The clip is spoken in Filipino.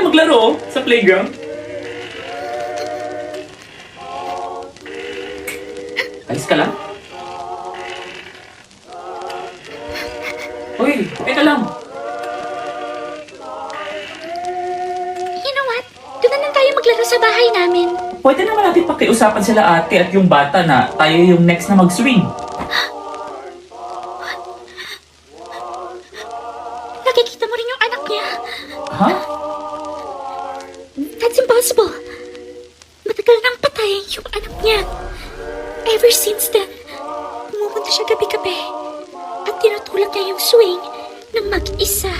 tayo maglaro sa playground. Alis ka lang? Uy, teka lang. You know what? Doon na lang tayo maglaro sa bahay namin. Pwede naman natin pakiusapan sila ate at yung bata na tayo yung next na mag-swing. Nakikita mo rin yung anak niya. Ha? That's impossible. Matagal nang patay yung anak niya. Ever since then, pumupunta siya gabi-gabi at tinutulak niya yung swing ng mag-isa.